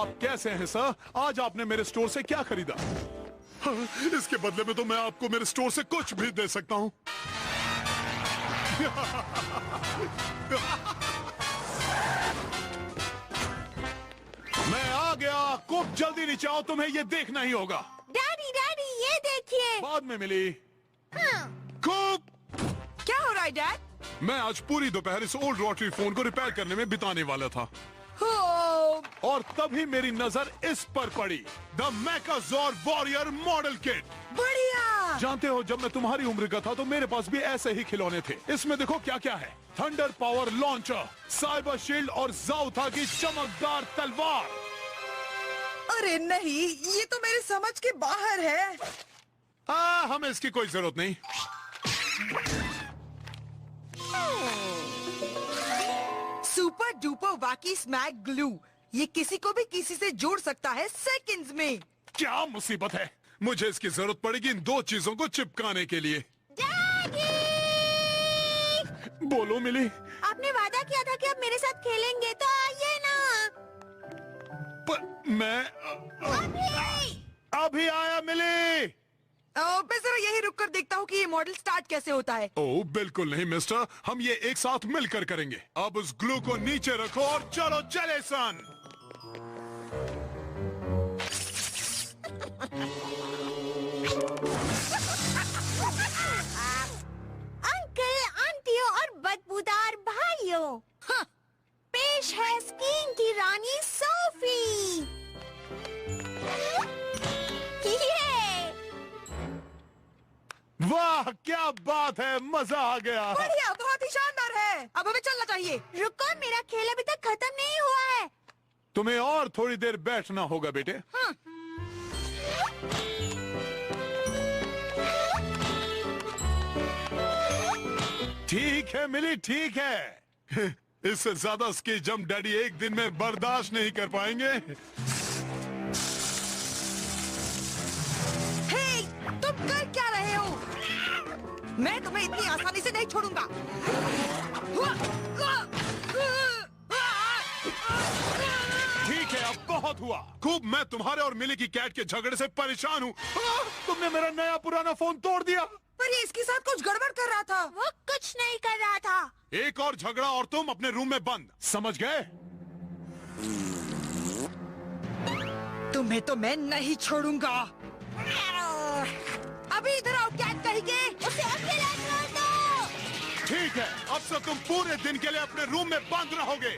आप कैसे हैं सर? आज आपने मेरे स्टोर से क्या खरीदा? हाँ, इसके बदले में तो मैं आपको मेरे स्टोर से कुछ भी दे सकता हूँ। मैं आ गया। खूब जल्दी नीचे आओ, तुम्हें ये देखना ही होगा। डैडी डैडी ये देखिए। बाद में मिली। हाँ। खूब। क्या हो रहा है डैड? मैं आज पूरी दोपहर इस ओल्ड रोटरी फोन को रिपेयर करने में बिताने वाला था हो, और तभी मेरी नजर इस पर पड़ी, द मेकाज़ोर वॉरियर मॉडल किट। बढ़िया। जानते हो, जब मैं तुम्हारी उम्र का था तो मेरे पास भी ऐसे ही खिलौने थे। इसमें देखो क्या क्या है। Thunder power launcher, cyber shield और जाउथा की चमकदार तलवार। अरे नहीं, ये तो मेरे समझ के बाहर है। हमें इसकी कोई जरूरत नहीं। सुपर डुपर वाकी स्मैक ग्लू, ये किसी को भी किसी से जोड़ सकता है सेकंड्स में। क्या मुसीबत है, मुझे इसकी जरूरत पड़ेगी इन दो चीजों को चिपकाने के लिए। डैडी! बोलो मिली। आपने वादा किया था कि आप मेरे साथ खेलेंगे, तो आइए ना। पर मैं अभी! अभी आया मिली। मैं जरा यही रुक कर देखता हूँ कि ये मॉडल स्टार्ट कैसे होता है। ओह बिल्कुल नहीं मिस्टर, हम ये एक साथ मिलकर करेंगे। अब उस ग्लू को नीचे रखो और चलो चले सन। अंकल, आंटियों और बदबूदार भाइयों, हाँ, पेश है स्कीइंग की रानी सोफी। ये वाह क्या बात है, मजा आ गया। बढ़िया, बहुत ही शानदार है। अब हमें चलना चाहिए। रुको, मेरा खेल अभी तक खत्म नहीं हुआ है। तुम्हें और थोड़ी देर बैठना होगा बेटे। हाँ। ठीक है मिली, ठीक है। इससे ज्यादा स्की जंप डैडी एक दिन में बर्दाश्त नहीं कर पाएंगे। हे, तुम कर क्या रहे हो? मैं तुम्हें इतनी आसानी से नहीं छोड़ूंगा। ठीक है, अब बहुत हुआ। खूब, मैं तुम्हारे और मिली की कैट के झगड़े से परेशान हूँ। तुमने मेरा नया पुराना फोन तोड़ दिया। पर ये इसके साथ कुछ गड़बड़ कर रहा था। वो कुछ नहीं कर रहा था। एक और झगड़ा और तुम अपने रूम में बंद, समझ गए? तुम्हें तो मैं नहीं छोड़ूंगा। अभी इधर आओ कैट कहिए। उसे अकेला छोड़ दो। ठीक है, अब से तुम पूरे दिन के लिए अपने रूम में बंद रहोगे।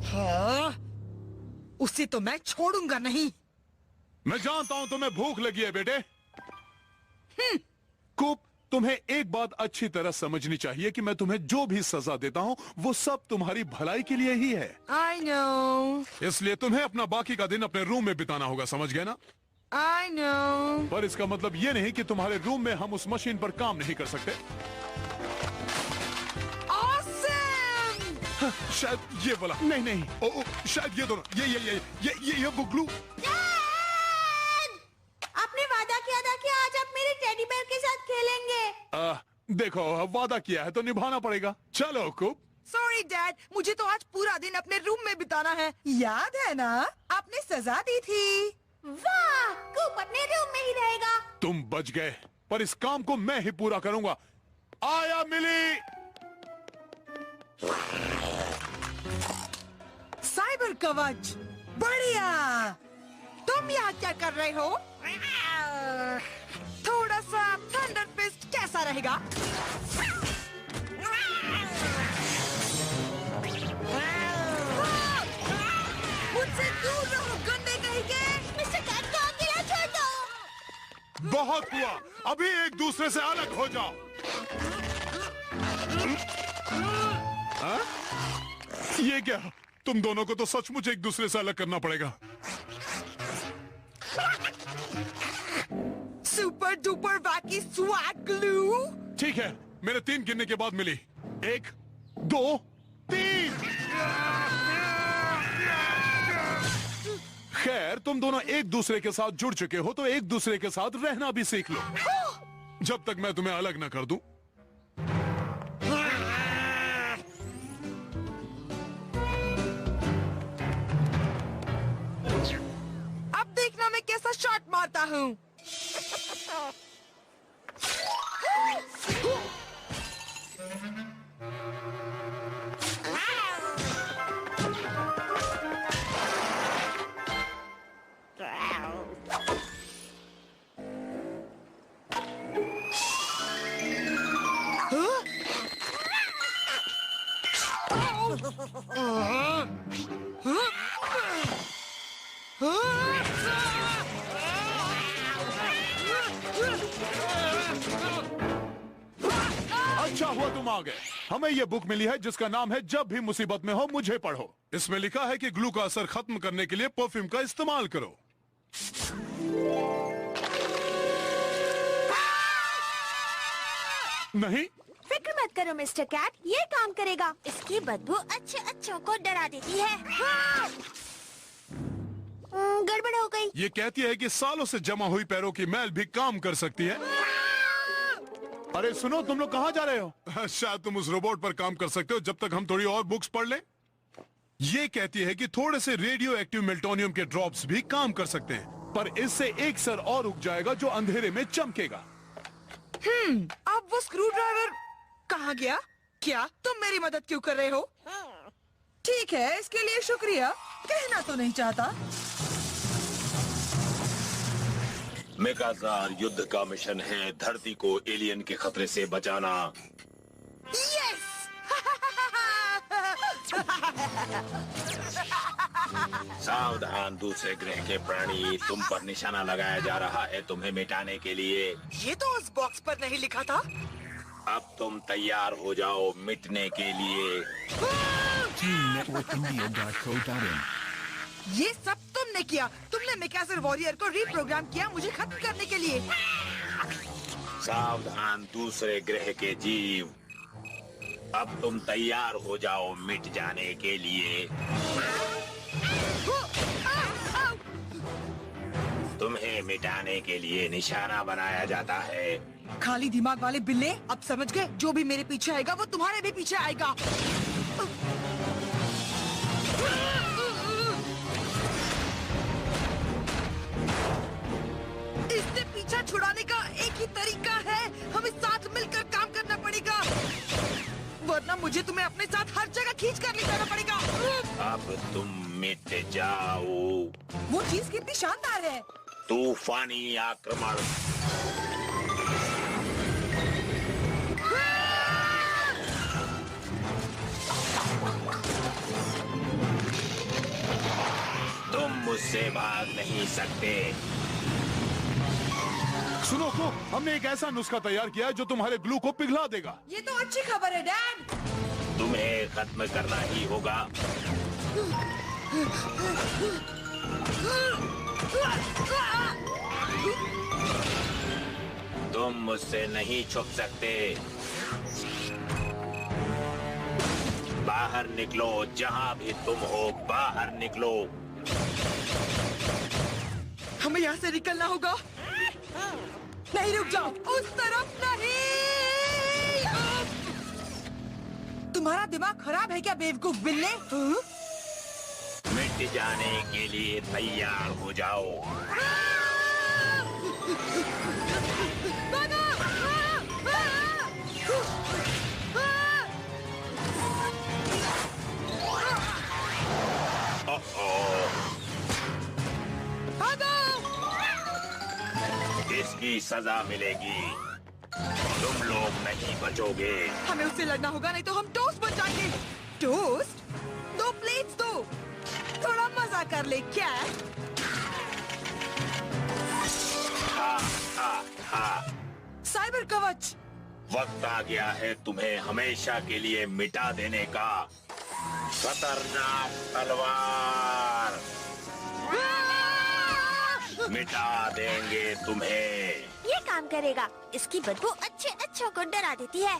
हाँ, उसे तो मैं छोड़ूंगा नहीं। मैं जानता हूँ तुम्हें भूख लगी है बेटे। कूप, तुम्हें एक बात अच्छी तरह समझनी चाहिए कि मैं तुम्हें जो भी सजा देता हूँ वो सब तुम्हारी भलाई के लिए ही है। I know, इसलिए तुम्हें अपना बाकी का दिन अपने रूम में बिताना होगा, समझ गए ना? I know। पर इसका मतलब ये नहीं कि तुम्हारे रूम में हम उस मशीन पर काम नहीं कर सकते। Awesome! शायद ये वाला, नहीं, ओ, शायद ये दोनों, ये बुगलू। आपने वादा किया था कि आज आप मेरे टेडी बेयर के साथ खेलेंगे। देखो, अब वादा किया है तो निभाना पड़ेगा। चलो कूप। Sorry डैड, मुझे तो आज पूरा दिन अपने रूम में बिताना है। याद है ना, आपने सजा दी थी। वाह, कूप अपने रूम में ही रहेगा। तुम बच गए, पर इस काम को मैं ही पूरा करूंगा। आया मिली। साइबर कवच, बढ़िया। तुम यहाँ क्या कर रहे हो? थोड़ा सा थंडर फिस्ट कैसा रहेगा? मुझसे दूर रहो गंदे कहिए। मिस्टर कैट को अकेला छोड़ दो। बहुत हुआ, अभी एक दूसरे से अलग हो जाओ। हाँ? ये क्या? तुम दोनों को तो सचमुच एक दूसरे से अलग करना पड़ेगा। Super duper वैकी swag glue. ठीक है, मेरे 3 गिनने के बाद मिली। 1, 2, 3। खैर, तुम दोनों एक दूसरे के साथ जुड़ चुके हो तो एक दूसरे के साथ रहना भी सीख लो, जब तक मैं तुम्हें अलग ना कर दूं। हूँ। अच्छा हुआ तुम आ गए। हमें ये बुक मिली है जिसका नाम है जब भी मुसीबत में हो मुझे पढ़ो। इसमें लिखा है कि ग्लू का असर खत्म करने के लिए परफ्यूम का इस्तेमाल करो। नहीं, फिक्र मत करो मिस्टर कैट, ये काम करेगा। इसकी बदबू अच्छे अच्छों को डरा देती है। गड़बड़ हो गई। ये कहती है कि सालों से जमा हुई पैरों की मैल भी काम कर सकती है। अरे सुनो, तुम लोग कहाँ जा रहे हो? शायद तुम उस रोबोट पर काम कर सकते हो जब तक हम थोड़ी और बुक्स पढ़ लें। ये कहती है कि थोड़े से रेडियो एक्टिव मेल्टोनियम के ड्रॉप्स भी काम कर सकते हैं, पर इससे एक सर और उग जाएगा जो अंधेरे में चमकेगा। अब वो स्क्रू ड्राइवर कहाँ गया? क्या तुम मेरी मदद क्यों कर रहे हो? ठीक है, इसके लिए शुक्रिया। कहना तो नहीं चाहता। मेगाजार युद्ध का मिशन है धरती को एलियन के खतरे से बचाना। यस! सावधान, दूसरे ग्रह के प्राणी, तुम पर निशाना लगाया जा रहा है तुम्हें मिटाने के लिए। ये तो उस बॉक्स पर नहीं लिखा था। अब तुम तैयार हो जाओ मिटने के लिए। ये सब तुमने किया। तुमने मेकासर वॉरियर को रीप्रोग्राम किया मुझे खत्म करने के लिए। सावधान, दूसरे ग्रह के जीव, अब तुम तैयार हो जाओ मिट जाने के लिए। तुम्हें मिटाने के लिए निशाना बनाया जाता है। खाली दिमाग वाले बिल्ले, अब समझ गए? जो भी मेरे पीछे आएगा वो तुम्हारे भी पीछे आएगा। इससे पीछा छुड़ाने का एक ही तरीका है, हमें साथ मिलकर काम करना पड़ेगा, वरना मुझे तुम्हें अपने साथ हर जगह खींच कर ले जाना पड़ेगा। अब तुम मिट जाओ। वो चीज कितनी शानदार है। तूफानी आक्रमण। तुम मुझसे भाग नहीं सकते। सुनो को, हमने एक ऐसा नुस्खा तैयार किया है जो तुम्हारे ग्लू को पिघला देगा। ये तो अच्छी खबर है डैड। तुम्हें खत्म करना ही होगा। तुम मुझसे नहीं छुप सकते। बाहर निकलो, जहां भी तुम हो बाहर निकलो। हमें यहाँ से निकलना होगा। नहीं, रुक जाओ, उस तरफ नहीं। तुम्हारा दिमाग खराब है क्या बेवकूफ बिल्ले? मिट जाने के लिए तैयार हो जाओ। इसकी सजा मिलेगी। तुम लोग नहीं बचोगे। हमें उससे लड़ना होगा, नहीं तो हम टोस्ट बन जाएंगे। टोस्ट? 2 प्लेट्स दो, थोड़ा मजा कर ले क्या? हा हा हा। साइबर कवच। वक्त आ गया है तुम्हें हमेशा के लिए मिटा देने का। खतरनाक तलवार, मिटा देंगे तुम्हें। ये काम करेगा। इसकी बदबू अच्छे अच्छों को डरा देती है।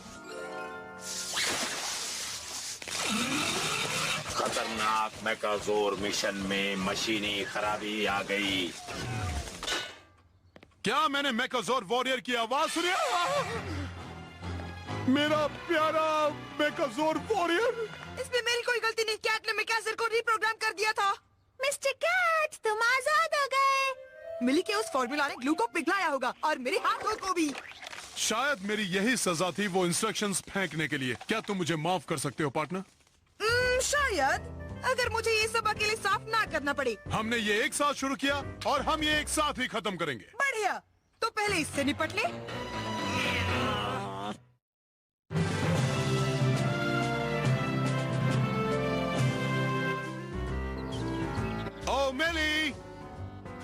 खतरनाक मेगाजोर मिशन में मशीनी खराबी आ गई। क्या मैंने मेगाजोर वॉरियर की आवाज सुनी? मेरा प्यारा मेगाजोर वॉरियर। इसमें मेरी कोई गलती नहीं। कैट ने मेकासर को रीप्रोग्राम कर दिया था। मिस्टर कैट, तुम आजाद हो गए। मिली के उस फॉर्मूला ने ग्लू को पिघलाया होगा और मेरे हाथों को भी। शायद मेरी यही सजा थी वो इंस्ट्रक्शंस फेंकने के लिए। क्या तुम मुझे माफ कर सकते हो पार्टनर? शायद, अगर मुझे ये सब अकेले साफ ना करना पड़े। हमने ये एक साथ शुरू किया और हम ये एक साथ ही खत्म करेंगे। बढ़िया, तो पहले इससे निपट ले। ओ मेली,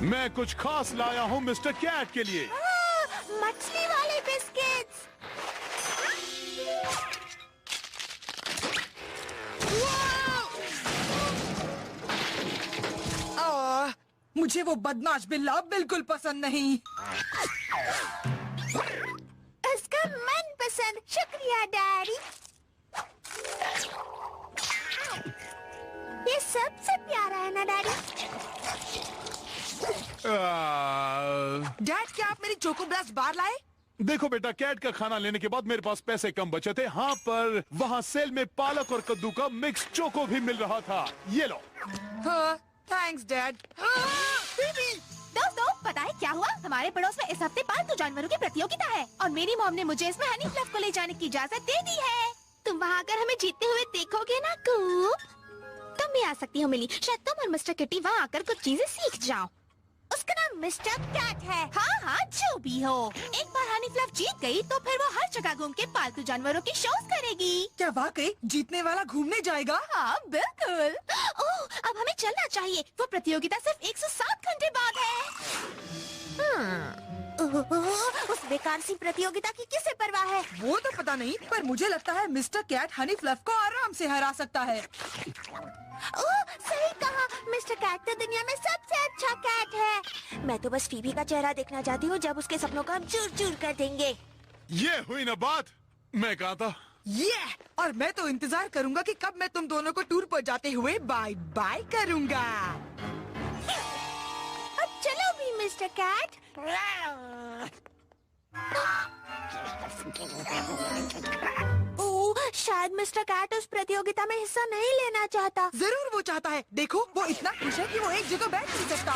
मैं कुछ खास लाया हूँ मिस्टर कैट के लिए। मछली वाले बिस्किट्स। मुझे वो बदमाश बिल्ला बिल्कुल पसंद नहीं। इसका मनपसंद। शुक्रिया डैडी। ये सबसे प्यारा है ना डैडी? डैड, क्या आप मेरी चोको ब्लास्ट बार लाए? देखो बेटा, कैट का खाना लेने के बाद मेरे पास पैसे कम बचे थे। हाँ, पर वहाँ सेल में पालक और कद्दू का मिक्स चोको भी मिल रहा था। ये लो। हाँ, थैंक्स डैड। दोस्तों, पता है क्या हुआ? हमारे पड़ोस में इस हफ्ते पालतू जानवरों की प्रतियोगिता है और मेरी मॉम ने मुझे इसमें हनी फ्लफ को ले जाने की इजाजत दे दी है। तुम वहाँ आकर हमें जीतते हुए देखोगे ना कूप? तुम भी आ सकती हो मिली। शायद तुम और मिस्टर किटी वहाँ आकर कुछ चीजें सीख जाओ। उसका नाम मिस्टर कैट है। हाँ हाँ, जो भी हो। एक बार हनी फ्लफ जीत गई तो फिर वो हर जगह घूम के पालतू जानवरों की शोज करेगी। क्या वाकई जीतने वाला घूमने जाएगा? हाँ बिल्कुल। ओह, अब हमें चलना चाहिए। वो प्रतियोगिता सिर्फ 107 घंटे बाद है। उस बेकार सी प्रतियोगिता की किसे परवाह है? वो तो पता नहीं, पर मुझे लगता है मिस्टर कैट हनी फ्लफ को आराम से हरा सकता है। ओह, सही कहा। मिस्टर कैट तो दुनिया में सबसे अच्छा कैट है। मैं तो बस फीबी का चेहरा देखना चाहती हूँ जब उसके सपनों का हम चूर चूर कर देंगे। ये हुई ना बात। मैं कहा था। और मैं तो इंतजार करूंगा कि कब मैं तुम दोनों को टूर पर जाते हुए बाय बाय करूंगा। अब चलो भी मिस्टर कैट। ओह, शायद मिस्टर कैट उस प्रतियोगिता में हिस्सा नहीं लेना चाहता। जरूर वो चाहता है। देखो, वो इतना खुश है कि वो एक जगह बैठ नहीं सकता।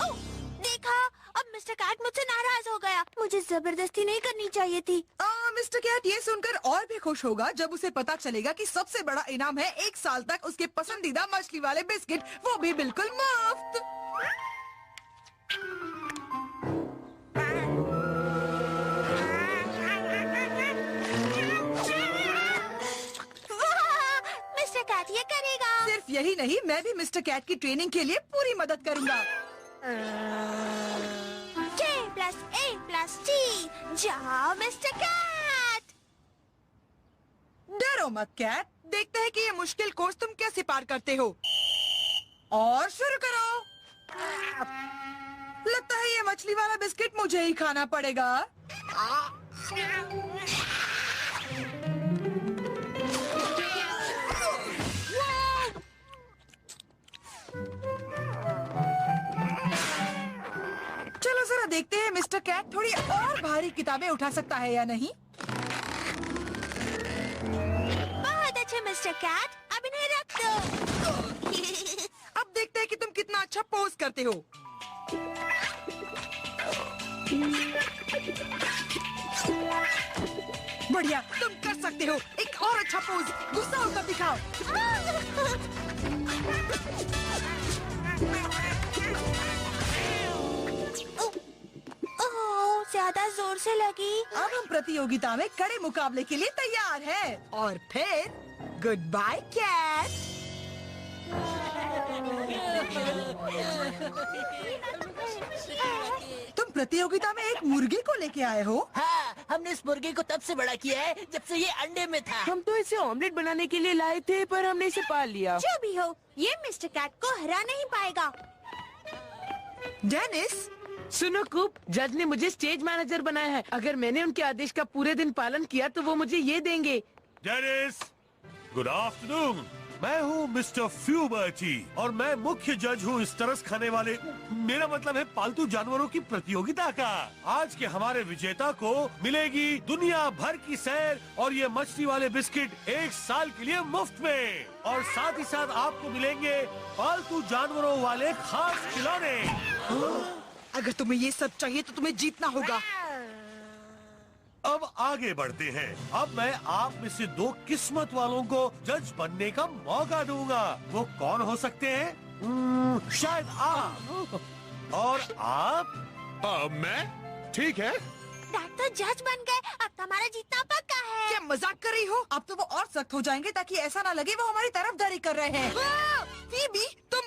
ओह, देखा, अब मिस्टर कैट मुझसे नाराज हो गया। मुझे जबरदस्ती नहीं करनी चाहिए थी। मिस्टर कैट ये सुनकर और भी खुश होगा जब उसे पता चलेगा कि सबसे बड़ा इनाम है 1 साल तक उसके पसंदीदा मछली वाले बिस्किट, वो भी बिल्कुल मुफ्त। मिस्टर कैट ये करेगा। सिर्फ यही नहीं, मैं भी मिस्टर कैट की ट्रेनिंग के लिए पूरी मदद करूंगा। J+A+T, जाओ मिस्टर कैट। डरो मत कैट, देखते हैं कि ये मुश्किल कोर्स तुम कैसे पार करते हो। और शुरू करो। लगता है ये मछली वाला बिस्किट मुझे ही खाना पड़ेगा। चलो जरा देखते हैं मिस्टर कैट थोड़ी और भारी किताबें उठा सकता है या नहीं। बहुत अच्छे मिस्टर कैट, अब इन्हें रख दो। अब देखते हैं कि तुम कितना अच्छा पोज करते हो। बढ़िया, तुम कर सकते हो। एक और अच्छा पोज, गुस्सा होकर दिखाओ। ओह, ज्यादा जोर से लगी। अब हम प्रतियोगिता में कड़े मुकाबले के लिए तैयार हैं। और फिर गुड बाय कैट। तुम प्रतियोगिता में एक मुर्गी को लेके आए हो? हाँ, हमने इस मुर्गे को तब से बड़ा किया है जब से ये अंडे में था। हम तो इसे ऑमलेट बनाने के लिए लाए थे, पर हमने इसे पाल लिया। जो भी हो, ये मिस्टर कैट को हरा नहीं पाएगा। डेनिस, सुनो कूप, जज ने मुझे स्टेज मैनेजर बनाया है। अगर मैंने उनके आदेश का पूरे दिन पालन किया तो वो मुझे ये देंगे। Dennis, good afternoon. मैं हूँ मिस्टर फ्यूबर्टी और मैं मुख्य जज हूँ इस तरस खाने वाले, मेरा मतलब है पालतू जानवरों की प्रतियोगिता का। आज के हमारे विजेता को मिलेगी दुनिया भर की सैर और ये मछली वाले बिस्किट 1 साल के लिए मुफ्त में, और साथ ही साथ आपको मिलेंगे पालतू जानवरों वाले खास खिलौने। अगर तुम्हें ये सब चाहिए तो तुम्हें जीतना होगा। अब आगे बढ़ते हैं। अब मैं आप में से 2 किस्मत वालों को जज बनने का मौका दूंगा। वो कौन हो सकते हैं? शायद आप और आप। मैं? ठीक है। डैड तो जज बन गए, अब तुम्हारा जीतना पक्का है। क्या मजाक कर रही हो? अब तो वो और सख्त हो जाएंगे ताकि ऐसा ना लगे वो हमारी तरफदारी कर रहे हैं। फीबी, तुम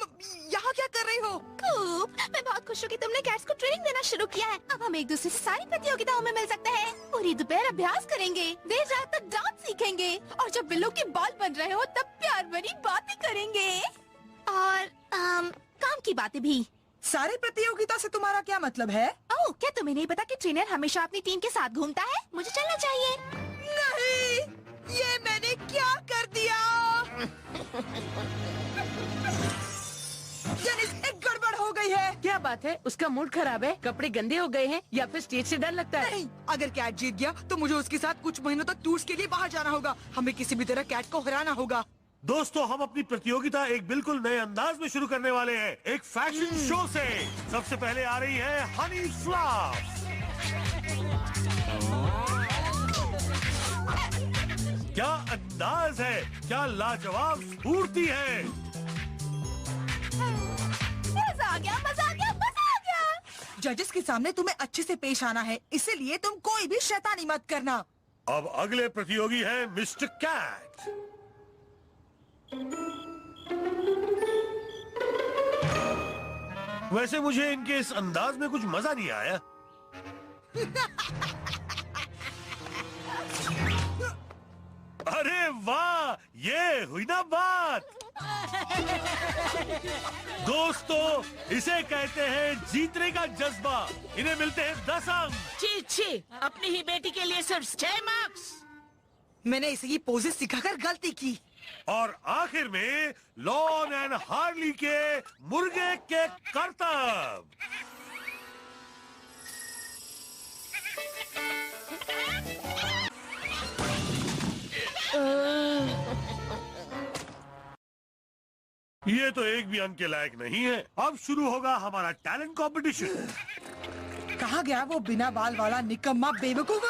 यहाँ क्या कर रही हो? कूप, मैं बहुत खुश हूँ कि तुमने कैट्स को ट्रेनिंग देना शुरू किया है। अब हम एक दूसरे से सारी प्रतियोगिताओं में मिल सकते हैं। पूरी दोपहर अभ्यास करेंगे, देर रात तक डांस सीखेंगे, और जब बिल्लों के बाल बन रहे हो तब प्यार भरी बातें करेंगे, और काम की बातें भी। सारी प्रतियोगिता से तुम्हारा क्या मतलब है? ओह, क्या तुम्हें नहीं पता कि ट्रेनर हमेशा अपनी टीम के साथ घूमता है? मुझे चलना चाहिए। नहीं, ये मैंने क्या कर दिया? जेनिस, एक गड़बड़ हो गई है। क्या बात है? उसका मूड खराब है, कपड़े गंदे हो गए हैं, या फिर स्टेज से डर लगता है? नहीं, अगर कैट जीत गया तो मुझे उसके साथ कुछ महीनों तक टूर्स के लिए बाहर जाना होगा। हमें किसी भी तरह कैट को हराना होगा। दोस्तों, हम अपनी प्रतियोगिता एक बिल्कुल नए अंदाज में शुरू करने वाले हैं, एक फैशन शो से। सबसे पहले आ रही है हनी फ्लॉप। क्या अंदाज है, क्या लाजवाब स्फूर्ति है। मजा आ गया, मजा आ गया, मजा आ गया। जजेस के सामने तुम्हें अच्छे से पेश आना है, इसीलिए तुम कोई भी शैतानी मत करना। अब अगले प्रतियोगी है मिस्टर कैट। वैसे मुझे इनके इस अंदाज में कुछ मजा नहीं आया। अरे वाह, ये हुई ना बात। दोस्तों, इसे कहते हैं जीतने का जज्बा। इन्हें मिलते हैं 10 अंक। छी छी, अपनी ही बेटी के लिए सिर्फ 6 मार्क्स। मैंने इसे ये पोजेस सिखाकर गलती की। और आखिर में लॉन एंड हार्ली के मुर्गे के करतब। ये तो एक भी अंक के लायक नहीं है। अब शुरू होगा हमारा टैलेंट कंपटीशन। कहाँ गया वो बिना बाल वाला निकम्मा बेवकूफ?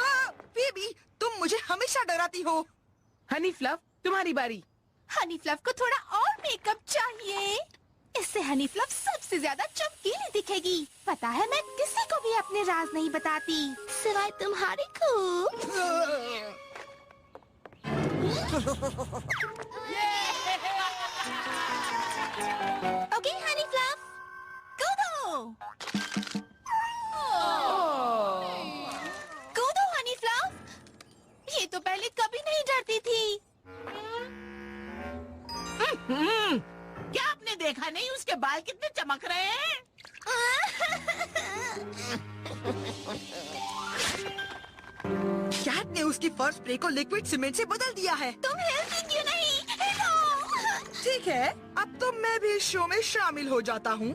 बेबी, तुम मुझे हमेशा डराती हो। हनी फ्लफ, तुम्हारी बारी। हनी फ्लफ को थोड़ा और मेकअप चाहिए। इससे हनी फ्लफ सबसे ज्यादा चमकीली दिखेगी। पता है, मैं किसी को भी अपने राज नहीं बताती, सिवाय तुम्हारे को। ओके हनी फ्लफ, कूदो। कूदो हनी फ्लफ। ये तो पहले कभी नहीं डरती थी। क्या आपने देखा नहीं उसके बाल कितने चमक रहे हैं? कैट ने उसकी फर्स्ट स्प्रे को लिक्विड सीमेंट से बदल दिया है। तुम हिलती क्यों नहीं? हिलो। ठीक है, अब तो मैं भी इस शो में शामिल हो जाता हूँ।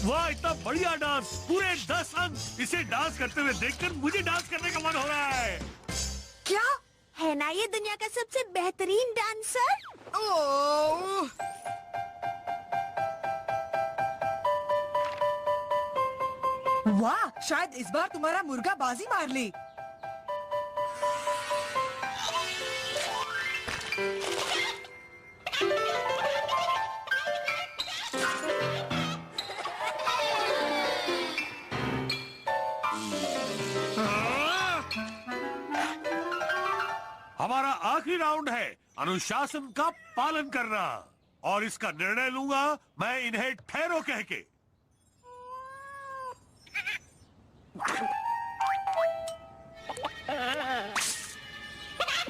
वाह, इतना बढ़िया डांस, पूरे 10 अंक। इसे डांस करते हुए देखकर मुझे डांस करने का मन हो रहा है। क्या है ना ये दुनिया का सबसे बेहतरीन डांसर? ओह, वाह, शायद इस बार तुम्हारा मुर्गा बाजी मार ले। हमारा आखिरी राउंड है अनुशासन का पालन करना, और इसका निर्णय लूंगा मैं इन्हें ठहरो कह के।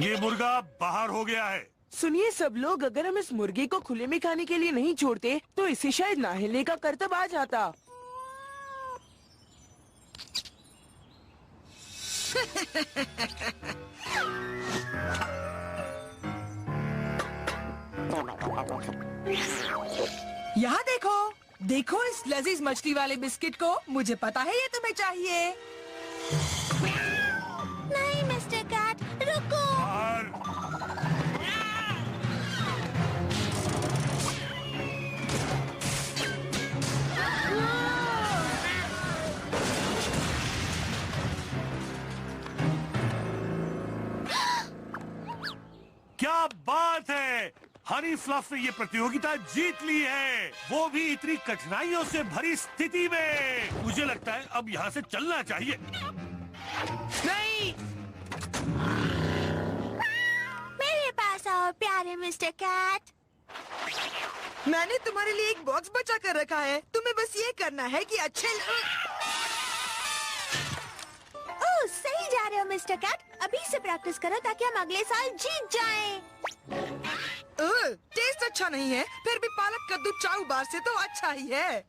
ये मुर्गा बाहर हो गया है। सुनिए सब लोग, अगर हम इस मुर्गे को खुले में खाने के लिए नहीं छोड़ते तो इसे शायद ना हिलने का करतब आ जाता। यहाँ देखो, देखो इस लजीज मछली वाले बिस्किट को। मुझे पता है ये तुम्हें चाहिए। नहीं मिस्टर कैट, रुको। क्या बात है, हनी फ्लफ ने ये प्रतियोगिता जीत ली है, वो भी इतनी कठिनाइयों से भरी स्थिति में। मुझे लगता है अब यहाँ से चलना चाहिए। नहीं, मेरे पास आओ प्यारे मिस्टर कैट। मैंने तुम्हारे लिए एक बॉक्स बचा कर रखा है, तुम्हें बस ये करना है कि अच्छे ओह, सही जा रहे हो मिस्टर कैट। अभी से प्रैक्टिस करो ताकि हम अगले साल जीत जाएं। टेस्ट अच्छा नहीं है, फिर भी पालक कद्दू चाउ बार से तो अच्छा ही है।